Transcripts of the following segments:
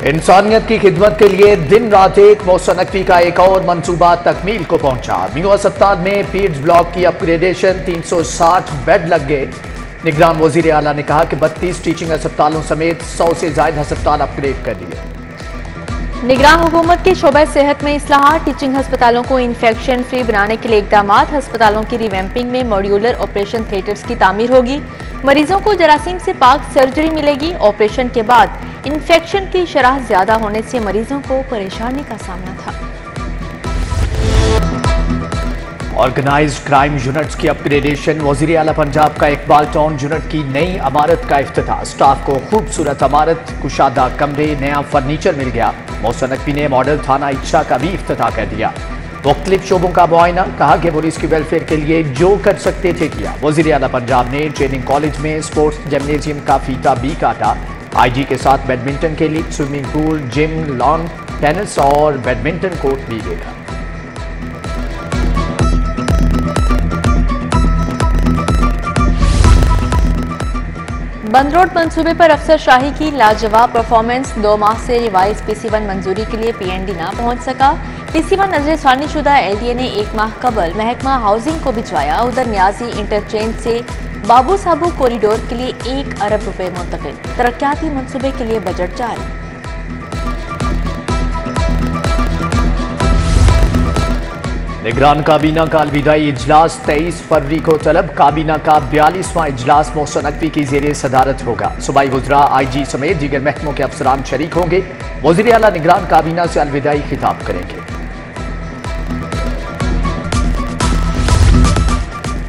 इंसानियत की खिदमत के लिए दिन रात एक मोहसिन नकवी का एक और मंसूबा तकमील को पहुंचा। मियां अस्पताल में पीड्स ब्लॉक की अपग्रेडेशन, 360 बेड लग गए। निगरान वजीर आला ने कहा कि 32 टीचिंग अस्पतालों समेत 100 से ज्यादा अस्पताल अपग्रेड कर दिए। निगरान हुकूमत के शोबे सेहत में इस्लाहात, टीचिंग अस्पतालों को इंफेक्शन फ्री बनाने के लिए इकदाम। अस्पतालों की रिवैम्पिंग में मॉड्यूलर ऑपरेशन थिएटर्स की तामीर होगी। मरीजों को जरासीम से पाक सर्जरी मिलेगी। ऑपरेशन के बाद इंफेक्शन की शरह ज्यादा होने से मरीजों को परेशानी का सामना था। ऑर्गेनाइज्ड क्राइम यूनिट्स की अपग्रेडेशन, वजीर आला पंजाब का इकबाल टाउन यूनिट की नई इमारत का इफ्तिताह। स्टाफ को खूबसूरत इमारत, कुशादा कमरे, नया फर्नीचर मिल गया। मोहसिन नकवी ने मॉडल थाना इच्छा का भी इफ्तिताह कर दिया। मुख्तलिफ शोबों का मुआयना, कहा कि पुलिस की वेलफेयर के लिए जो कर सकते थे किया। वजीर आला पंजाब ने ट्रेनिंग कॉलेज में स्पोर्ट्स जिम्नेजियम का फीता भी काटा। IG के साथ बैडमिंटन के लिए swimming pool, gym, lawn tennis और बैडमिंटन कोर्ट भी देखा। बंद रोड मंसूबे पर अफसर शाही की लाजवाब परफॉर्मेंस। 2 माह से रिवाइज PC1 मंजूरी के लिए PND ना पहुंच सका। PC1 नजरसानी शुदा LDA ने 1 माह कबल महकमा हाउसिंग को भिजवाया। उधर न्याजी इंटरचेंज से बाबू साबू कॉरिडोर के लिए 1 अरब रुपए मुंतकिल। तरक्याती मंसूबे के लिए बजट जारी। निगरान काबीना का अलविदाई इजलास 23 फरवरी को तलब। काबीना का 42वां इजलास मोहसिन नकवी की जेर सदारत होगा। सूबाई वज़रा, IG समेत दीगर महकमों के अफसरान शरीक होंगे। वज़ीर आला निगरान काबीना से अलविदाई खिताब करेंगे।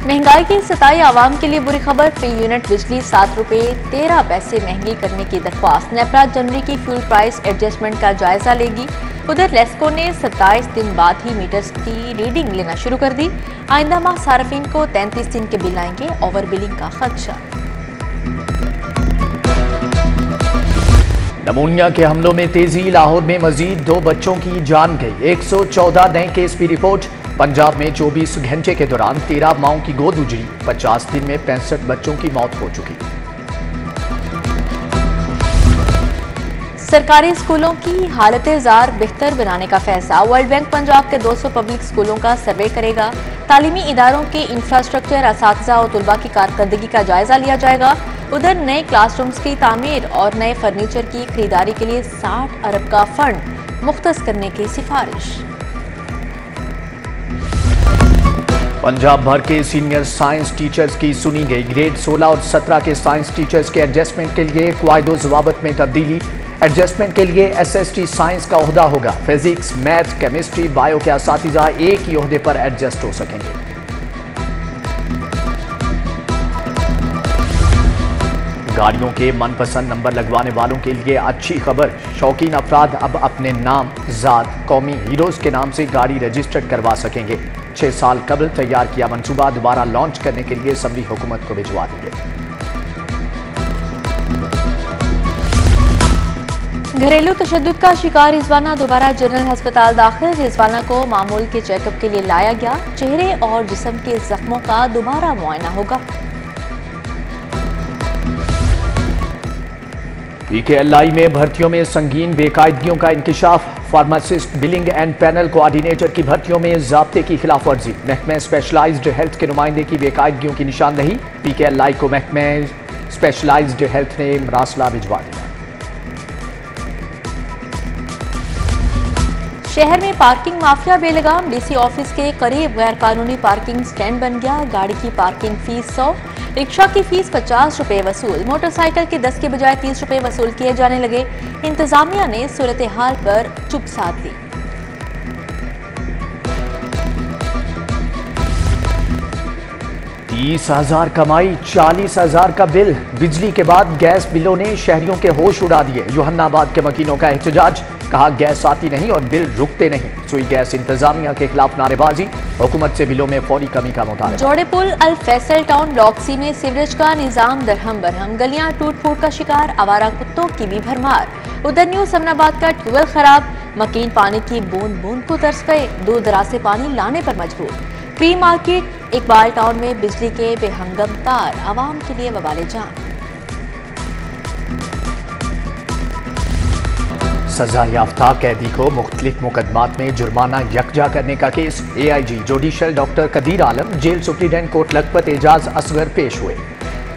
महंगाई की सताई आवाम के लिए बुरी खबर। फी यूनिट बिजली 7 रुपए 13 पैसे महंगी करने की दरख्वास्त। नेपरा जनवरी की फ्यूल प्राइस एडजस्टमेंट का जायजा लेगी। उधर लेस्को ने 27 दिन बाद ही मीटर्स की रीडिंग लेना शुरू कर दी। आइंदा माह सार्फिन को 33 दिन के बिल आएंगे। ओवर बिलिंग का खदशा। नमूनिया के हमलों में तेजी, लाहौर में मजीद 2 बच्चों की जान गई। 114 नए केस की रिपोर्ट। पंजाब में 24 घंटे के दौरान 13 माओं की गोद उजड़ी। 50 दिन में 65 बच्चों की मौत हो चुकी। सरकारी स्कूलों की हालत जार बेहतर बनाने का फैसला। वर्ल्ड बैंक पंजाब के 200 पब्लिक स्कूलों का सर्वे करेगा। तालीमी इदारों के इंफ्रास्ट्रक्चर, असातिज़ा और तुलबा की कारकर्दगी का जायजा लिया जाएगा। उधर नए क्लासरूम्स की तामीर और नए फर्नीचर की खरीदारी के लिए 60 अरब का फंड मुख्तस करने की सिफारिश। पंजाब भर के सीनियर साइंस टीचर्स की सुनी गई। ग्रेड 16 और 17 के साइंस टीचर्स के एडजस्टमेंट के लिए क़वाइद व ज़वाबित में तब्दीली। एडजस्टमेंट के लिए SST साइंस का ओहदा होगा। फिजिक्स, मैथ, केमिस्ट्री, बायो के असातिज़ा एक ही ओहदे पर एडजस्ट हो सकेंगे। गाड़ियों के मनपसंद नंबर लगवाने वालों के लिए अच्छी खबर। शौकीन अफराद अब अपने नाम, ज़ात, कौमी हीरोज़ के नाम से गाड़ी रजिस्टर्ड करवा सकेंगे। 6 साल कबल तैयार किया मंसूबा दोबारा लॉन्च करने के लिए असम्बली हुकूमत को भिजवा दिए। घरेलू तशद्दुद का शिकार रिजवाना दोबारा जनरल अस्पताल दाखिल। रिजवाना को मामूल के चेकअप के लिए लाया गया। चेहरे और जिस्म के जख्मों का दोबारा मुआयना होगा। PKLI में भर्तियों में संगीन बेकायदगियों का इंकिशाफ। Pharmacist, billing and panel coordinator की भर्तियों में ज़ाब्ते की खिलाफवर्जी। महकमे स्पेशलाइज्ड हेल्थ के नुमाइंदे की बेकायदगियों की निशानदही। PKLI को महकमे स्पेशलाइज्ड हेल्थ ने मरासला भिजवा दिया। शहर में पार्किंग माफिया बेलगाम। DC ऑफिस के करीब गैर कानूनी पार्किंग स्टैंड बन गया। गाड़ी की पार्किंग फीस 100, रिक्शा की फीस 50 रुपए वसूल। मोटरसाइकिल के 10 के बजाय 30 रुपए वसूल किए जाने लगे। इंतजामिया ने सूरत हाल पर चुप साध ली। 30,000 कमाई, 40,000 का बिल। बिजली के बाद गैस बिलों ने शहरियों के होश उड़ा दिए। जोहन्नाबाद के मकीनों का एहतजाज। कहा गैस आती नहीं और बिल रुकते नहीं। सुई गैस इंतजामिया के खिलाफ नारेबाजी। हुकूमत से बिलों में फौरी कमी का मुतालबा। जोड़े पुल अल फैसल टाउन ब्लॉक C में सीवरेज का निजाम दरहम बरहम। गलियां टूट फूट का शिकार। आवारा कुत्तों की भी भरमार। उधर न्यू समनाबाद का ट्यूबवेल खराब। मकीन पानी की बूंद बूंद को तरस गए। दूर दराज से पानी लाने पर मजबूर। प्री मार्केट इकबाल टाउन में बिजली के बेहंगम तार आवाम के लिए वबाले जान। सजा याफ्ता कैदी को मुख्तलिफ मुकदमात में जुर्माना यकजा करने का case. AIG judicial doctor Qadeer Alam, jail superintendent Kot Lakhpat Ejaz Asghar पेश हुए।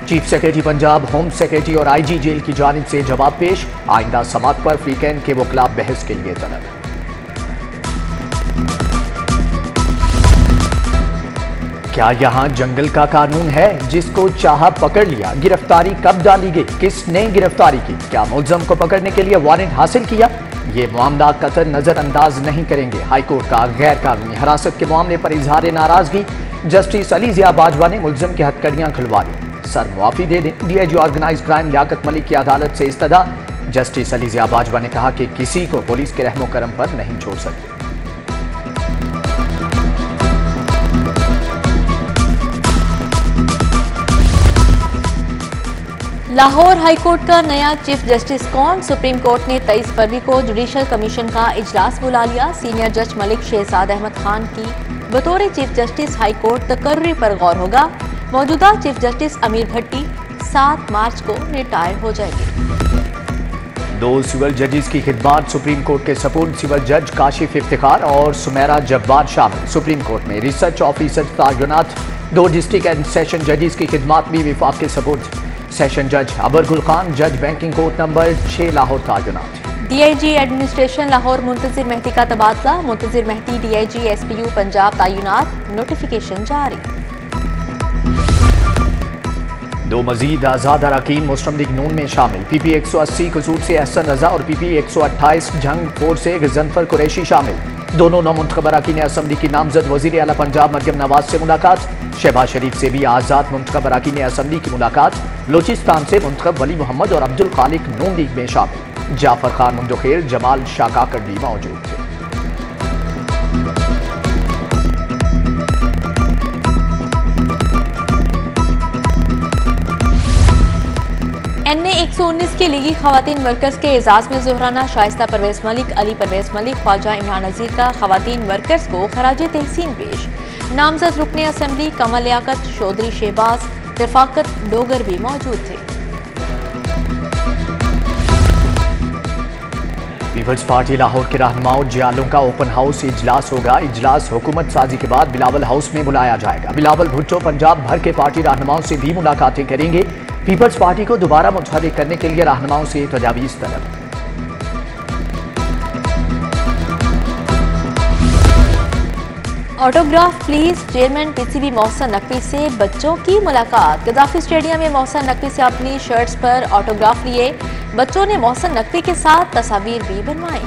Chief secretary Punjab, home secretary और IG जेल की जानिब से जवाब पेश। आइंदा समात पर फ्रीकैन के वकला बहस के लिए तलब। क्या यहाँ जंगल का कानून है? जिसको चाहा पकड़ लिया। गिरफ्तारी कब डाली गई? किसने गिरफ्तारी की? क्या मुलजम को पकड़ने के लिए वारंट हासिल किया? ये मामला कतई नजरअंदाज नहीं करेंगे। हाईकोर्ट का गैर कानूनी हिरासत के मामले पर इजहार नाराजगी। जस्टिस अली जिया बाजवा ने मुलजम की हथकड़ियां खुलवा दी। सर मुआफी दे दें। DIG organized crime Liaquat Malik की अदालत से इस्तदा। जस्टिस अली जिया बाजवा ने कहा कि किसी को पुलिस के रहमो करम पर नहीं छोड़ सकते। लाहौर हाईकोर्ट का नया चीफ जस्टिस कौन? सुप्रीम कोर्ट ने 23 फरवरी को जुडिशल कमीशन का इजलास बुला लिया। सीनियर जज मलिक शहजाद अहमद खान की बतौर चीफ जस्टिस हाईकोर्ट तकर्री पर गौर होगा। मौजूदा चीफ जस्टिस अमीर भट्टी 7 मार्च को रिटायर हो जाएंगे। 2 सिविल जजेस की खिदमात सुप्रीम कोर्ट के सपुर्द। सिविल जज काशिफ इफ्तिखार और सुमेरा जब्बार शामिल। सुप्रीम कोर्ट में रिसर्च ऑफिसर तैनात। 2 डिस्ट्रिक्ट एंड सेशन जजेस की खिदमात भी विफाक के सपुर्द। सेशन जज अबर गुल खान, जज बैंकिंग कोर्ट नंबर 6 लाहौर तैनात। DIG एडमिनिस्ट्रेशन लाहौर मुंतजिर मेहदी का तबादला। मुंतजिर मेहदी DIG SPU पंजाब तैनात। नोटिफिकेशन जारी। 2 मजीद आजाद अरकान मुस्लिम लीग नून में शामिल। PP 180 कसूर से एहसन रजा और PP 128 जंग 4 से गजनफर कुरैशी शामिल। दोनों नौमुंतखब अरकान असम्बली की नामजद वजीर आला पंजाब मरियम नवाज से मुलाकात। शहबाज शरीफ से भी आजाद मुंतखब अरकान असम्बली की मुलाकात। बलूचिस्तान से मुंतखब वली मोहम्मद और अब्दुल खालिक नून लीग में शामिल। जाफर खान मुंदखेर, जमाल शाकाकर भी मौजूद थे। NA 119 के लीगी खवातीन वर्कर्स के एजाज में जोहराना। शाइस्ता परवेज मलिक, अली परवेज मलिक, ख्वाजा इमरान नजीर का खवातीन वर्कर्स को खराज तहसीन पेश। नामजद रुकने असम्बली कमल लियाकत, चौधरी शहबाज, रफाकत डोगर भी मौजूद थे। पीपल्स पार्टी लाहौर के रहनुमाओं जियालों का ओपन हाउस इजलास होगा। इजलास हुकूमत साजी के बाद बिलावल हाउस में बुलाया जाएगा। बिलावल भुट्टो पंजाब भर के पार्टी रहनुमाओं से भी मुलाकातें करेंगे। पीपल्स पार्टी को दोबारा मुतहर्रिक करने के लिए रहनुमाओं से तजावीज़ तलब। Autograph please. Chairman PCB Mohsin Naqvi से बच्चों की मुलाकात। गद्दाफी स्टेडियम में मोहसन नकवी से अपनी शर्ट्स पर ऑटोग्राफ लिए। बच्चों ने मोहसन नकवी के साथ तस्वीर भी बनवाई।